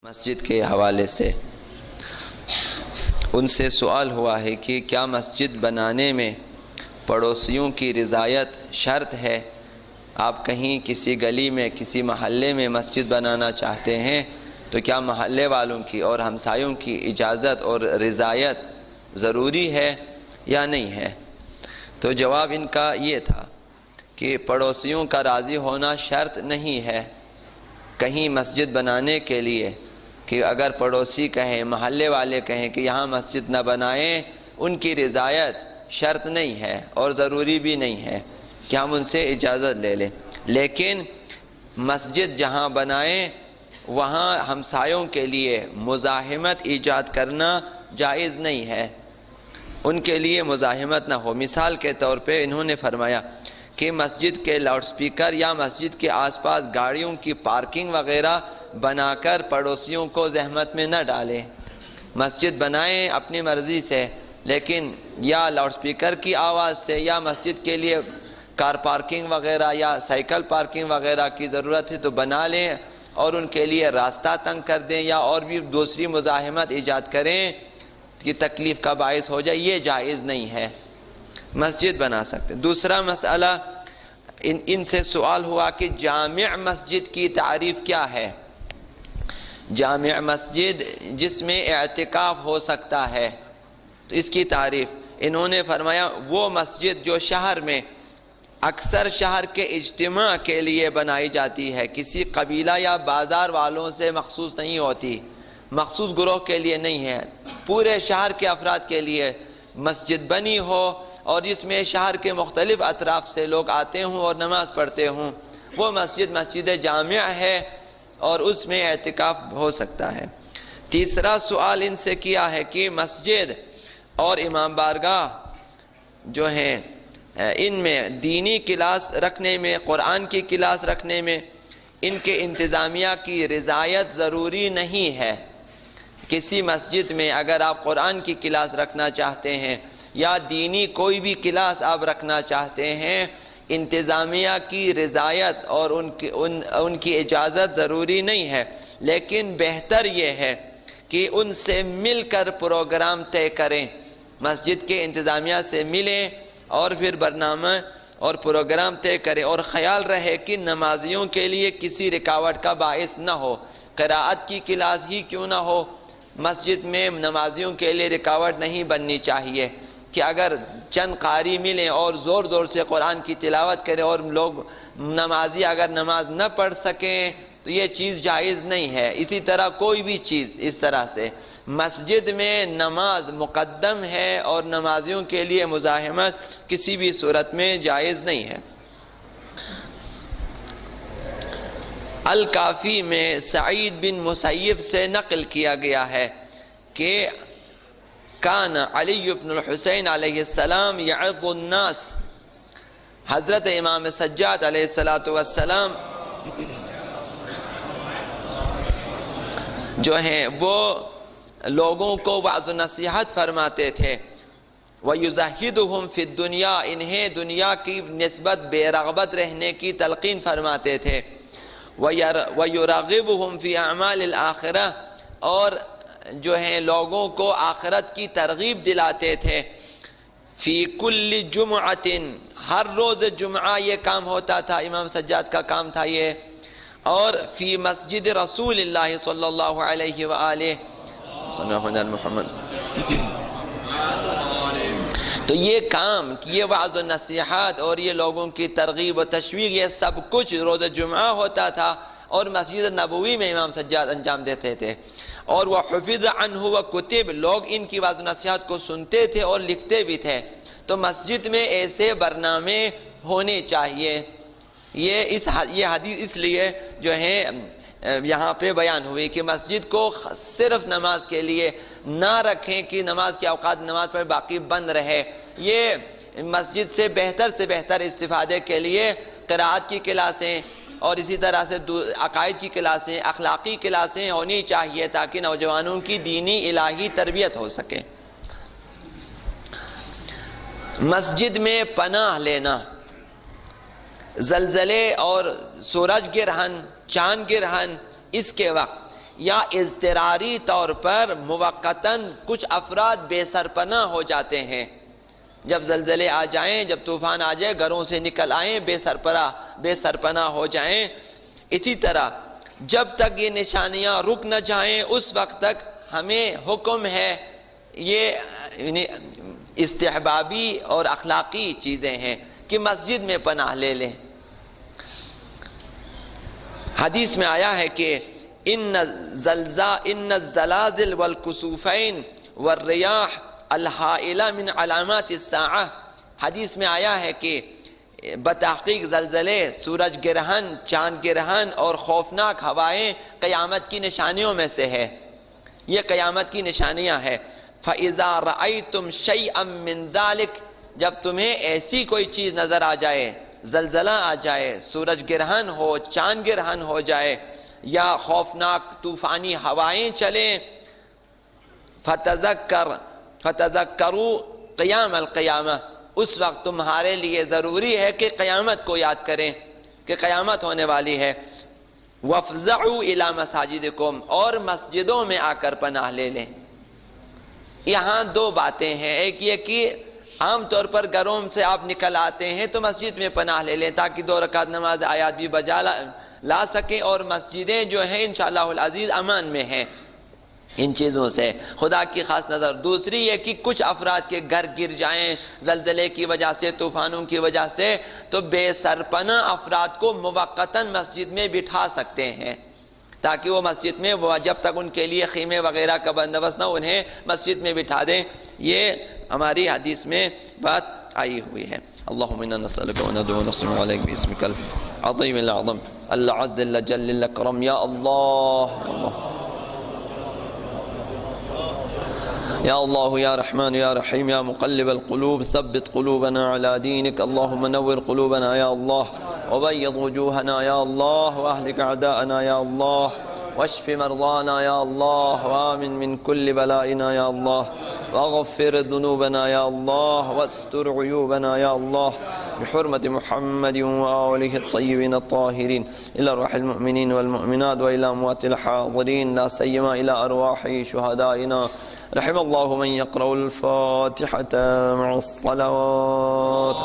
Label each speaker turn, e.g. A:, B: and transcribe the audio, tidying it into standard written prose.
A: مسجد کے حوالے سے ان سے سوال ہوا ہے کہ کیا مسجد بنانے میں پڑوسیوں کی رضایت شرط ہے؟ آپ کہیں کسی گلی میں کسی محلے میں مسجد بنانا چاہتے ہیں تو کیا محلے والوں کی اور ہمسایوں کی اجازت اور رضایت ضروری ہے یا نہیں ہے؟ تو جواب ان کا یہ تھا کہ پڑوسیوں کا راضی ہونا شرط نہیں ہے کہیں مسجد بنانے کے لیے، کہ اگر پڑوسی کہیں، محلے والے کہیں کہ یہاں مسجد نہ بنائیں، ان کی رضایت شرط نہیں ہے اور ضروری بھی نہیں ہے کہ ہم ان سے اجازت لے لیں، لیکن مسجد جہاں بنائیں وہاں ہمسایوں کے لیے مزاحمت ایجاد کرنا جائز نہیں ہے، ان کے لیے مزاحمت نہ ہو۔ مثال کے طور پہ انہوں نے فرمایا کہ مسجد کے لاؤڈ سپیکر یا مسجد کے آس پاس گاڑیوں کی پارکنگ وغیرہ بنا کر پڑوسیوں کو زحمت میں نہ ڈالیں۔ مسجد بنائیں اپنی مرضی سے، لیکن یا لاؤڈ سپیکر کی آواز سے یا مسجد کے لیے کار پارکنگ وغیرہ یا سائیکل پارکنگ وغیرہ کی ضرورت ہے تو بنا لیں، اور ان کے لیے راستہ تنگ کر دیں یا اور بھی دوسری مزاحمت ایجاد کریں کہ تکلیف کا باعث ہو جائے، یہ جائز نہیں ہے، مسجد بنا سکتے۔ دوسرا مسئلہ ان سے سوال ہوا کہ جامع مسجد کی تعریف کیا ہے؟ جامع مسجد جس میں اعتکاف ہو سکتا ہے، تو اس کی تعریف انہوں نے فرمایا وہ مسجد جو شہر میں اکثر شہر کے اجتماع کے لیے بنائی جاتی ہے، کسی قبیلہ یا بازار والوں سے مخصوص نہیں ہوتی، مخصوص گروہ کے لیے نہیں ہے، پورے شہر کے افراد کے لیے مسجد بنی ہو اور جس میں شہر کے مختلف اطراف سے لوگ آتے ہوں اور نماز پڑھتے ہوں، وہ مسجد جامع ہے اور اس میں اعتکاف ہو سکتا ہے۔ تیسرا سوال ان سے کیا ہے کہ مسجد اور امام بارگاہ جو ہیں ان میں دینی کلاس رکھنے میں، قرآن کی کلاس رکھنے میں ان کے انتظامیہ کی رضایت ضروری نہیں ہے۔ کسی مسجد میں اگر آپ قرآن کی کلاس رکھنا چاہتے ہیں یا دینی کوئی بھی کلاس آپ رکھنا چاہتے ہیں، انتظامیہ کی رضایت اور ان کی اجازت ضروری نہیں ہے، لیکن بہتر یہ ہے کہ ان سے مل کر پروگرام طے کریں، مسجد کے انتظامیہ سے ملیں اور پھر برنامہ اور پروگرام طے کریں، اور خیال رہے کہ نمازیوں کے لیے کسی رکاوٹ کا باعث نہ ہو۔ قرأت کی کلاس ہی کیوں نہ ہو، مسجد میں نمازیوں کے لیے رکاوٹ نہیں بننی چاہیے کہ اگر چند قاری ملیں اور زور زور سے قرآن کی تلاوت کریں اور لوگ نمازی اگر نماز نہ پڑھ سکیں تو یہ چیز جائز نہیں ہے۔ اسی طرح کوئی بھی چیز اس طرح سے مسجد میں نماز مقدم ہے اور نمازیوں کے لیے مزاحمت کسی بھی صورت میں جائز نہیں ہے۔ الکافی میں سعید بن مسیب سے نقل کیا گیا ہے کہ کان علی بن الحسین علیہ السلام یعظ الناس، حضرت امام سجاد علیہ السلام جو ہیں وہ لوگوں کو وعظ و نصیحت فرماتے تھے، وَيُزَهِّدُهُمْ فِي الدُّنْيَا، انہیں دنیا کی نسبت بے رغبت رہنے کی تلقین فرماتے تھے، وَيُرَغِبُهُمْ فِي أَعْمَالِ الْآخِرَةِ، اور جو ہیں لوگوں کو آخرت کی ترغیب دلاتے تھے، فی کل جمعۃ، ہر روز جمعہ یہ کام ہوتا تھا، امام سجاد کا کام تھا یہ، اور فی مسجد رسول اللہ صلی اللہ علیہ وآلہ صلی اللہ علیہ محمد، تو یہ کام، یہ وعظ و نصیحت اور یہ لوگوں کی ترغیب و تشویق، یہ سب کچھ روز جمعہ ہوتا تھا اور مسجد نبوی میں امام سجاد انجام دیتے تھے، اور وہ حفظ عنہ و کتب، لوگ ان کی وعظ و نصیحت کو سنتے تھے اور لکھتے بھی تھے، تو مسجد میں ایسے برنامے ہونے چاہیے۔ یہ حدیث اس لیے جو ہے یہاں پہ بیان ہوئی کہ مسجد کو صرف نماز کے لیے نہ رکھیں کہ نماز کے اوقات نماز پر باقی بند رہے، یہ مسجد سے بہتر استفادے کے لیے قرأت کی کلاسیں اور اسی طرح سے عقائد کی کلاسیں، اخلاقی کلاسیں ہونی چاہیے تاکہ نوجوانوں کی دینی الہی تربیت ہو سکے۔ مسجد میں پناہ لینا، زلزلے اور سورج گرہن، چاند گرہن، اس کے وقت یا اضطراری طور پر موقتاً کچھ افراد بے سرپناہ ہو جاتے ہیں. جب زلزلے آ جائیں، جب طوفان آ جائے، گھروں سے نکل آئیں، بے سرپناہ ہو جائیں. اسی طرح جب تک یہ نشانیاں رک نہ جائیں اس وقت تک ہمیں حکم ہے، یہ استحبابی اور اخلاقی چیزیں ہیں کہ مسجد میں پناہ لے لیں. حدیث میں آیا ہے کہ ان الزلازل والکسوفین والریاح الحائلہ من علامات الساعہ. حدیث میں آیا ہے کہ بتحقیق زلزلے، سورج گرہن، چاند گرہن اور خوفناک ہوائیں قیامت کی نشانیوں میں سے ہے. یہ قیامت کی نشانیاں ہیں. فَإِذَا رَأَيْتُمْ شَيْئًا مِّن ذَلِكَ، جب تمہیں ایسی کوئی چیز نظر آ جائے، زلزلہ آ جائے، سورج گرہن ہو، چاند گرہن ہو جائے یا خوفناک طوفانی ہوائیں چلیں، فَتَذَكَّرُوا قِيَامَ الْقِيَامَةِ، اس وقت تمہارے لیے ضروری ہے کہ قیامت کو یاد کریں کہ قیامت ہونے والی ہے. وَافْزَعُوا إِلَى مَسَاجِدِكُمْ، اور مسجدوں میں آ کر پناہ لے لیں. یہاں دو باتیں ہیں. ایک یہ کہ عام طور پر گھروں سے آپ نکل آتے ہیں تو مسجد میں پناہ لے لیں تاکہ 2 رکعت نماز آیات بھی بجا لا سکیں، اور مسجدیں جو ہیں انشاءاللہ العزیز امان میں ہیں ان چیزوں سے، خدا کی خاص نظر. دوسری یہ کہ کچھ افراد کے گھر گر جائیں زلزلے کی وجہ سے، طوفانوں کی وجہ سے، تو بے سرپناہ افراد کو موقتاً مسجد میں بٹھا سکتے ہیں تاکہ وہ مسجد میں جب تک ان کے لیے خیمے وغیرہ کا بندوبست نہ، انہیں مسجد میں بٹھا دیں. یہ ہماری حدیث میں بات آئی ہوئی ہے. اللہم انا نسألک و ندعو ونصرف علیک باسمک العظیم العظم العز الجل الاکرم. یا اللہ یا اللہ یا رحمن یا رحیم یا مقلب القلوب ثبت قلوبنا على دینک. اللہم نور قلوبنا یا اللہ وبیض وجوہنا یا اللہ واہلک اعداءنا یا اللہ واشف مرضانا یا اللہ وآمن من كل بلائنا یا اللہ واغفر ذنوبنا یا اللہ واستر عیوبنا یا اللہ بحرمة محمد وآلہ الطیبین الطاہرین الى روح المؤمنین والمؤمنات وإلى أموات الحاضرین لا سیما إلى أرواح شہدائنا. رحم اللہ من يقرأ الفاتحة مع الصلوات.